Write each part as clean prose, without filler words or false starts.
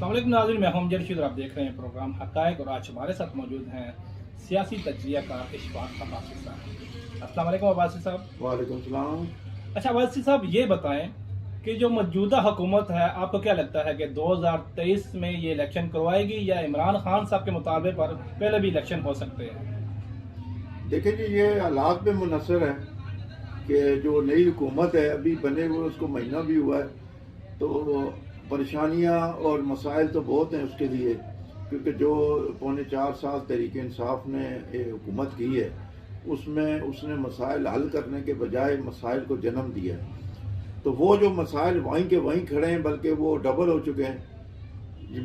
अस्सलाम वालेकुम नाज़रीन, मैं हूं जर्शीद और आप देख रहे हैं प्रोग्राम हक़ाइक़। और आज हमारे साथ मौजूद हैं सियासी तज्ज़िया का इशफाक अब्बासी साहब। अस्सलाम वालेकुम अब्बासी साहब। वालेकुम सलाम। अच्छा अब्बासी साहब, ये बताएं कि जो मौजूदा हुकूमत है, आपको क्या लगता है कि 2023 में ये इलेक्शन करवाएगी या इमरान खान साहब के मुतालबे पर पहले भी इलेक्शन हो सकते हैं? देखिए जी, ये हालात पे मुनसर है कि जो नई हुकूमत है अभी बने हुए उसको महीना भी हुआ है, तो परेशानियां और मसाइल तो बहुत हैं उसके लिए, क्योंकि जो पौने 4 साल तहरीक इंसाफ ने ये हुकूमत की है उसमें उसने मसाइल हल करने के बजाय मसाइल को जन्म दिया है। तो वो जो मसाइल वहीं के वहीं खड़े हैं, बल्कि वो डबल हो चुके हैं।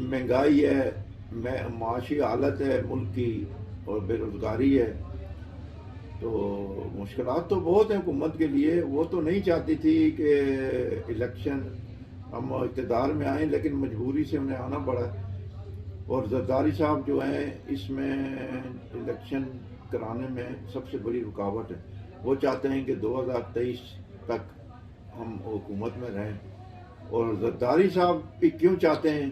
महंगाई है, माशी हालत है मुल्क की, और बेरोज़गारी है। तो मुश्किलात तो बहुत हैं हुकूमत के लिए। वो तो नहीं चाहती थी कि इलेक्शन हम इक़्तिदार में आए, लेकिन मजबूरी से उन्हें आना पड़ा। और जरदारी साहब जो हैं इसमें इलेक्शन कराने में सबसे बड़ी रुकावट है। वो चाहते हैं कि 2023 तक हम हुकूमत में रहें। और जरदारी साहब भी क्यों चाहते हैं,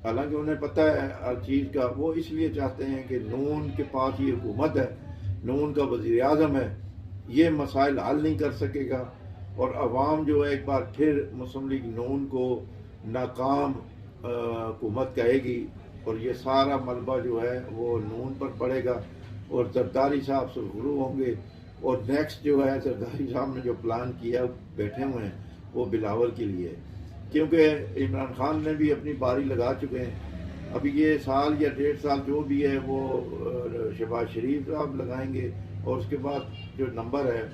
हालांकि उन्हें पता है हर चीज़ का, वो इसलिए चाहते हैं कि नून के पास ये हुकूमत है, नून का वज़ीर आज़म है, ये मसाइल हल नहीं कर सकेगा। और अवाम जो है एक बार फिर मुस्लिम लीग नून को नाकाम हुकूमत कहेगी, और ये सारा मलबा जो है वो नून पर पड़ेगा और जरदारी साहब सुरखरू होंगे। और नेक्स्ट जो है जरदारी साहब ने जो प्लान किया बैठे हुए हैं वो बिलावल के लिए, क्योंकि इमरान खान ने भी अपनी बारी लगा चुके हैं। अभी ये साल या 1.5 साल जो भी है वो शहबाज शरीफ साहब लगाएंगे, और उसके बाद जो नंबर है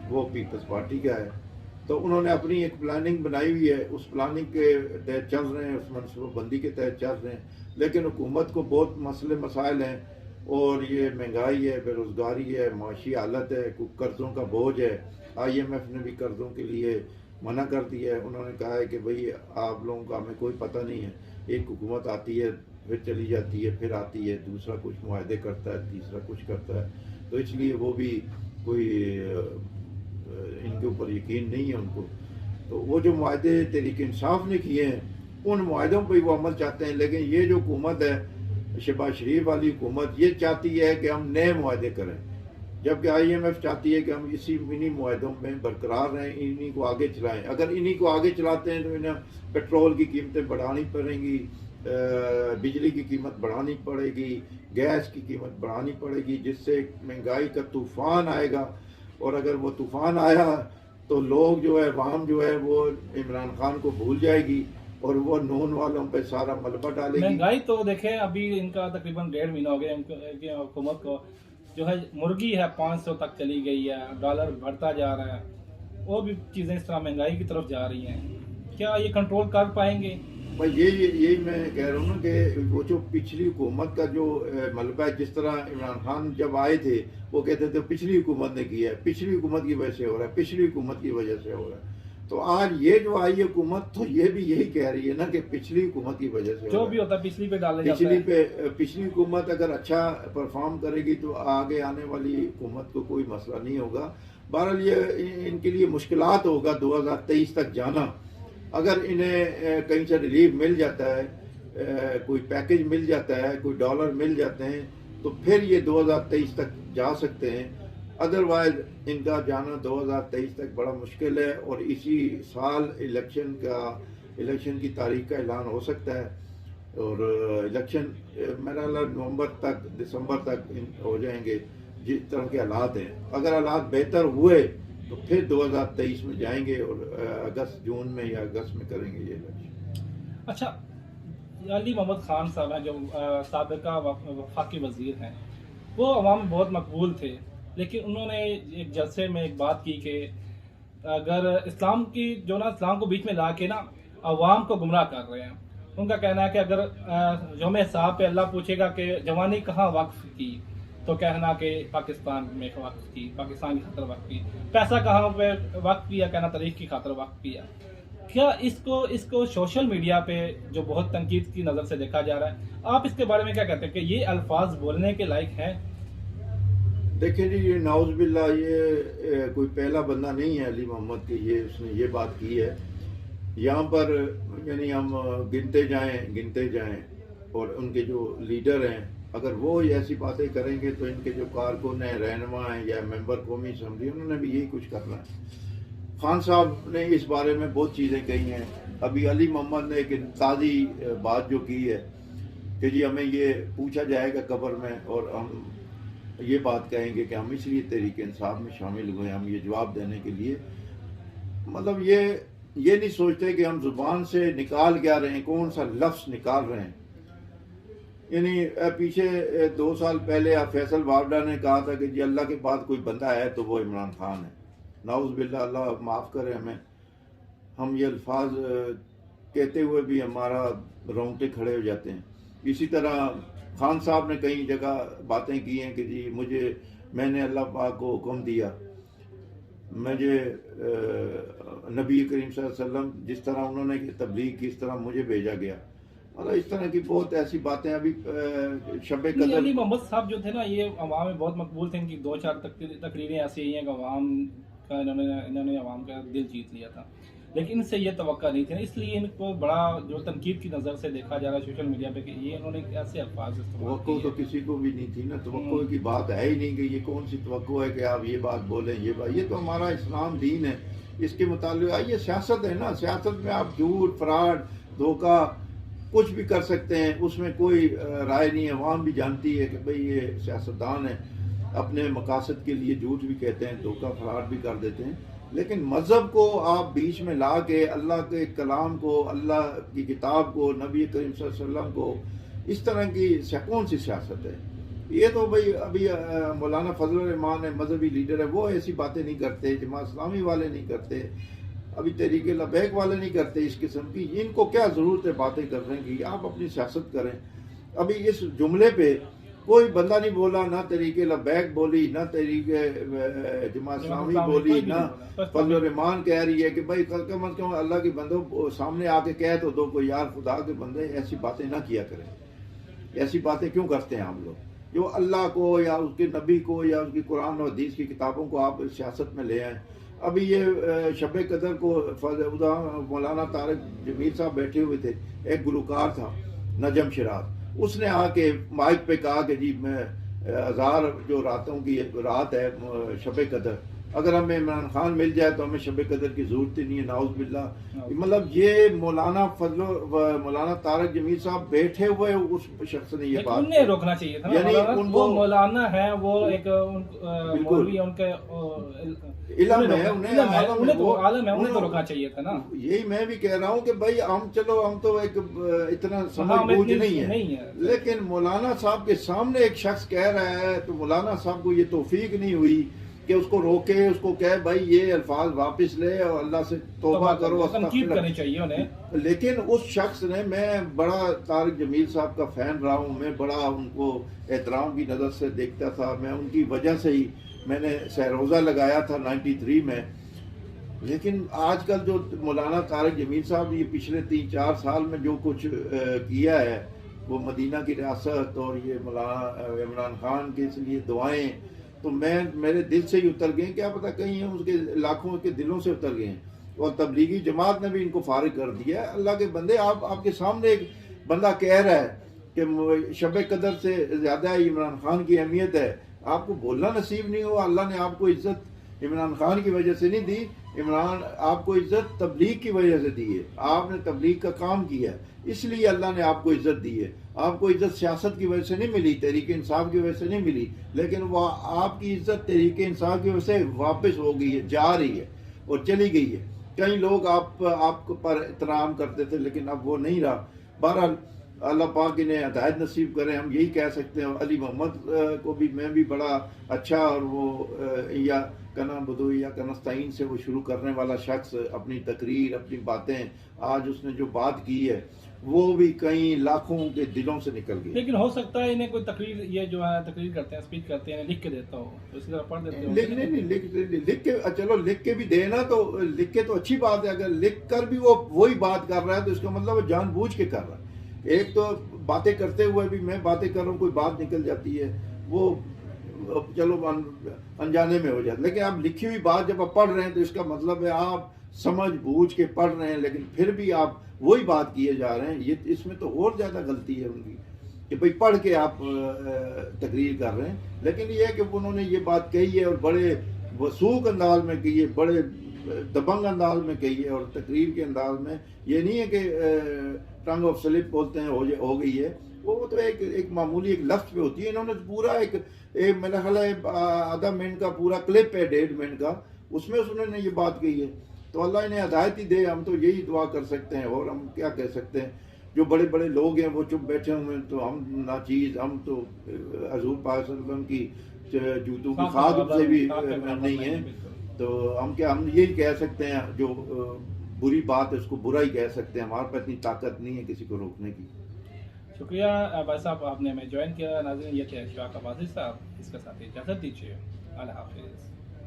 वो पीपल्स पार्टी का है। तो उन्होंने अपनी एक प्लानिंग बनाई हुई है, उस प्लानिंग के तहत चल रहे हैं, उस मनसूबाबंदी के तहत चल रहे हैं। लेकिन हुकूमत को बहुत मसले मसाइल हैं, और ये महंगाई है, बेरोज़गारी है, माशी हालत है, कर्ज़ों का बोझ है। IMF ने भी कर्ज़ों के लिए मना कर दिया है। उन्होंने कहा है कि भाई आप लोगों का हमें कोई पता नहीं है, एक हुकूमत आती है फिर चली जाती है, फिर आती है, दूसरा कुछ मुआहदे करता है, तीसरा कुछ करता है। तो इसलिए वो भी कोई इनके ऊपर यकीन नहीं है उनको। तो वो जो मुआहदे तहरीक इंसाफ ने किए हैं उन मुआहदों पर वो अमल चाहते हैं। लेकिन ये जो हुकूमत है, शहबाज शरीफ वाली हुकूमत, ये चाहती है कि हम नए मुआहदे करें, जबकि IMF चाहती है कि हम इन्हीं मुआहदों में बरकरार रहें, इन्हीं को आगे चलाएं। अगर इन्हीं को आगे चलाते हैं तो इन्हें पेट्रोल की कीमतें बढ़ानी पड़ेंगी, बिजली की कीमत बढ़ानी पड़ेगी, गैस की कीमत बढ़ानी पड़ेगी, जिससे महंगाई का तूफान आएगा। और अगर वो तूफान आया तो लोग जो है, अवाम जो है वो इमरान खान को भूल जाएगी और वो नून वालों पे सारा मलबा डालेगी। महंगाई तो देखें, अभी इनका तकरीबन 1.5 महीना हो गया इनकी हुकूमत को। जो है मुर्गी है 500 तक चली गई है, डॉलर बढ़ता जा रहा है, वो भी चीज़ें इस तरह महंगाई की तरफ जा रही हैं। क्या ये कंट्रोल कर पाएंगे? भाई यही मैं कह रहा हूँ ना कि वो जो पिछली हुकूमत का जो मलबा है, जिस तरह इमरान खान जब आए थे वो कहते थे पिछली हुकूमत ने किया है, पिछली हुकूमत की वजह से हो रहा है, पिछली हुकूमत की वजह से हो रहा है। तो आज ये जो आई है हुकूमत, तो ये भी यही कह रही है ना कि पिछली हुकूमत की वजह से जो भी होता है पिछली पे डाला जाता है। पिछली हुकूमत अगर अच्छा परफॉर्म करेगी तो आगे आने वाली हुकूमत को कोई मसला नहीं होगा। बहरहाल ये इनके लिए मुश्किलात होगा 2023 तक जाना। अगर इन्हें कहीं से रिलीफ मिल जाता है, कोई पैकेज मिल जाता है, कोई डॉलर मिल जाते हैं, तो फिर ये 2023 तक जा सकते हैं। अदरवाइज इनका जाना 2023 तक बड़ा मुश्किल है, और इसी साल इलेक्शन की तारीख का ऐलान हो सकता है। और इलेक्शन मेरा नवंबर तक, दिसंबर तक हो जाएंगे जिस तरह के हालात हैं। अगर हालात बेहतर हुए तो फिर 2023 में जाएंगे, और अगस्त जून में या अगस्त में करेंगे ये इलेक्शन। अच्छा, अली मोहम्मद खान साहब हैं जो साबिका वफाकी वजीर हैं, वो अवाम में बहुत मकबूल थे। लेकिन उन्होंने एक जलसे में एक बात की कि अगर इस्लाम की जो ना, इस्लाम को बीच में ला के ना अवाम को गुमराह कर रहे हैं। उनका कहना है कि अगर यौम हिसाब पे अल्लाह पूछेगा कि जवानी कहाँ वक्फ की, तो कहना कि पाकिस्तान में वक्फ की, पाकिस्तान की खातर वक्फ की। पैसा कहाँ पे वक्फ किया, कहना तारीख की खातर वक्फ किया। क्या इसको सोशल मीडिया पे जो बहुत तनकीद की नज़र से देखा जा रहा है, आप इसके बारे में क्या कहते हैं कि ये अल्फाज बोलने के लायक हैं? देखिए जी, ये नाउज़ बिल्ला, ये कोई पहला बंदा नहीं है अली मोहम्मद के, ये उसने ये बात की है। यहाँ पर यानी हम गिनते जाएं और उनके जो लीडर हैं अगर वो ऐसी बातें करेंगे तो इनके जो कारकुन हैं, रहनुमा हैं या मेंबर कौमी असम्बली, उन्होंने भी यही कुछ करना है। खान साहब ने इस बारे में बहुत चीज़ें कही हैं। अभी अली मोहम्मद ने एक ताज़ी बात जो की है कि जी हमें ये पूछा जाएगा कब्र में और हम ये बात कहेंगे कि हम इसलिए तहरीक इंसाफ में शामिल हुए, हम ये जवाब देने के लिए। मतलब ये नहीं सोचते कि हम जुबान से निकाल क्या रहे हैं, कौन सा लफ्ज़ निकाल रहे हैं। यानी पीछे 2 साल पहले फैसल बावडा ने कहा था कि जी अल्लाह के बाद कोई बंदा है तो वो इमरान खान है। नाउज़ बिल्लाह, अल्लाह माफ़ करे हमें। हम ये अल्फाज कहते हुए भी हमारा रोंगटे खड़े हो जाते हैं। इसी तरह खान साहब ने कई जगह बातें की हैं कि जी मैंने अल्लाह पाक को हुक्म दिया, मुझे नबी करीम सल्लल्लाहु अलैहि वसल्लम जिस तरह उन्होंने तबलीग की इस तरह मुझे भेजा गया। मतलब इस तरह की बहुत ऐसी बातें अभी शब कदर। अली मोहम्मद साहब जो थे ना, ये अवाम में बहुत मकबूल थे। इनकी 2-4 तकरीरें ऐसी ही हैं कि अवाम का इन्होंने अवाम का दिल जीत लिया था, लेकिन इनसे ये तवक्का नहीं थी ना, इसलिए इनको बड़ा जो तनकीद की नज़र से देखा जा रहा है सोशल मीडिया पे कि ये इन्होंने ऐसे अल्फाज इस्तेमाल तवक्को किए तो हैं। किसी को भी नहीं थी ना, तवक्को की बात है ही नहीं कि ये कौन सी तवक्को है कि आप ये बात बोलें, ये बात। ये तो हमारा इस्लाम दीन है, इसके मुताबिक ये सियासत है ना। सियासत में आप झूठ, फ्रॉड, धोखा कुछ भी कर सकते हैं, उसमें कोई राय नहीं है। अवाम भी जानती है कि भाई ये सियासतदान है, अपने मकासद के लिए झूठ भी कहते हैं, धोखा फ्रॉड भी कर देते हैं। लेकिन मज़हब को आप बीच में ला के अल्लाह के कलाम को, अल्लाह की किताब को, नबी करीम सल्लल्लाहु अलैहि वसल्लम को इस तरह की कौन सी सियासत है? ये तो भाई अभी मौलाना फजल रहमान है, मजहबी लीडर है, वो ऐसी बातें नहीं करते, जमात इस्लामी वाले नहीं करते, अभी तहरीक लबैक वाले नहीं करते इस किस्म की। इनको क्या ज़रूरत है बातें करने की? आप अपनी सियासत करें। अभी इस जुमले पे कोई बंदा नहीं बोला, ना तहरीक लबैक बोली, ना तहरीक जमात इस्लामी बोली, ना फजल रहमान कह रही है कि भाई कम अज कम अल्लाह के बंदो सामने आके कह तो दो कोई, यार खुदा के बंदे ऐसी बातें ना किया करें। ऐसी बातें क्यों करते हैं हम लोग? जो अल्लाह को या उसके नबी को या उसकी कुरान और हदीस की किताबों को आप सियासत में ले आए। अभी ये शब कदर को मौलाना तारक जमील साहब बैठे हुए थे, एक गुलकार था नजम शिराज, उसने आके माइक पे कहा कि जी मैं 1000 जो रातों की रात है शब कदर, अगर हमें इमरान खान मिल जाए तो हमें शब कदर की जरूरत ही नहीं है। नाउज़ बिल्लाह। मतलब ये मौलाना तारक जमील साहब बैठे हुए उस शख्स ने ये बात, उन्हें रोकना चाहिए था ना। यानी वो मौलाना है, वो एक मौलवी है, उनके इल्म है, उन्हें तो आलम है, उन्हें तो रोकना चाहिए था ना। यही मैं भी कह रहा हूँ कि भाई हम तो एक इतना समझ बूझ नहीं है, लेकिन मौलाना साहब के सामने एक शख्स कह रहा है तो मौलाना साहब को ये तौफीक नहीं हुई कि उसको रोके, उसको कहे भाई ये अल्फाज वापस ले और अल्लाह से तौबा करो, करनी चाहिए उन्हें। लेकिन उस शख्स ने, मैं बड़ा तारिक जमील साहब का फैन रहा हूँ, मैं बड़ा उनको एहतराम की नज़र से देखता था, मैं उनकी वजह से ही मैंने सहरोज़ा लगाया था 93 में। लेकिन आजकल जो मौलाना तारिक जमील साहब ये पिछले 3-4 साल में जो कुछ किया है, वो मदीना की रियासत और ये मौलाना इमरान खान के इसलिए दुआएं, तो मेरे दिल से ही उतर गए, क्या पता कहीं उसके लाखों के दिलों से उतर गए हैं। और तबलीगी जमात ने भी इनको फारिग कर दिया है। अल्लाह के बंदे, आपके सामने एक बंदा कह रहा है कि शब कदर से ज़्यादा इमरान खान की अहमियत है, आपको बोलना नसीब नहीं हुआ। अल्लाह ने आपको इज्जत इमरान खान की वजह से नहीं दी, इमरान आपको इज्जत तबलीग की वजह से दी है। आपने तबलीग का काम किया, इसलिए अल्लाह ने आपको इज्जत दी है। आपको इज्जत सियासत की वजह से नहीं मिली, तहरीक इंसाफ की वजह से नहीं मिली, लेकिन वह आपकी इज्जत तहरीक इंसाफ की वजह से वापस हो गई है, जा रही है और चली गई है। कई लोग आप पर एहतराम करते थे, लेकिन अब वो नहीं रहा। बहरहाल अल्लाह पाक इन्हें हिदायत नसीब करें, हम यही कह सकते हैं। अली मोहम्मद को भी मैं भी बड़ा अच्छा, और वो या कना बदू या कनस्ताइन से वो शुरू करने वाला शख्स, अपनी तकरीर, अपनी बातें, आज उसने जो बात की है वो भी कई लाखों के दिलों से निकल गई। लेकिन हो सकता है इन्हें कोई तकरीर, ये जो है तकरीर करते हैं, स्पीच करते हैं, लिख के देता हो तो इसी तरह पढ़ देते हो। लिख के चलो, लिख के भी देना तो लिख के तो अच्छी बात है। अगर लिख कर भी वो वही बात कर रहा है तो इसका मतलब वो जानबूझ के कर रहा है। एक तो बातें करते हुए भी मैं बातें कर रहा हूँ, कोई बात निकल जाती है, वो चलो अनजाने में हो जाता है। लेकिन आप लिखी हुई बात जब आप पढ़ रहे हैं तो इसका मतलब है आप समझ बूझ के पढ़ रहे हैं, लेकिन फिर भी आप वही बात किए जा रहे हैं, ये इसमें तो और ज़्यादा गलती है उनकी कि भाई पढ़ के आप तकरीर कर रहे हैं। लेकिन ये है कि उन्होंने ये बात कही है और बड़े वसूख अंदाज में कही है, बड़े दबंग अंदाज में कही है, और तकरीर के अंदाज में ये नहीं है कि टंग ऑफ स्लिप बोलते हैं हो गई है, वो तो एक मामूली एक लफ्ज पे होती है। इन्होंने पूरा एक मेरा ख्याल है आधा मिनट का पूरा क्लिप है, 1.5 मिनट का, उसमें उन्होंने ये बात कही है। तो अल्लाह इन्हें हिदायत ही दे, हम तो यही दुआ कर सकते हैं, और हम क्या कह सकते हैं। जो बड़े बड़े लोग हैं वो चुप बैठे हुए हैं, तो हम नाचीज, हम तो हजूर पाक सल्लल्लाहु अलैहि वसल्लम की जूतों की खाद से भी नहीं है। तो हम यही कह सकते हैं, जो बुरी बात है उसको बुरा ही कह सकते हैं, हमारे पास इतनी ताकत नहीं है किसी को रोकने की। शुक्रिया भाई साहब, आपने हमें ज्वाइन किया। नाज़रीन, ये थे अशफाक अब्बासी साहब, इसके साथ इजाज़त दीजिए। अल्लाह हाफिज़।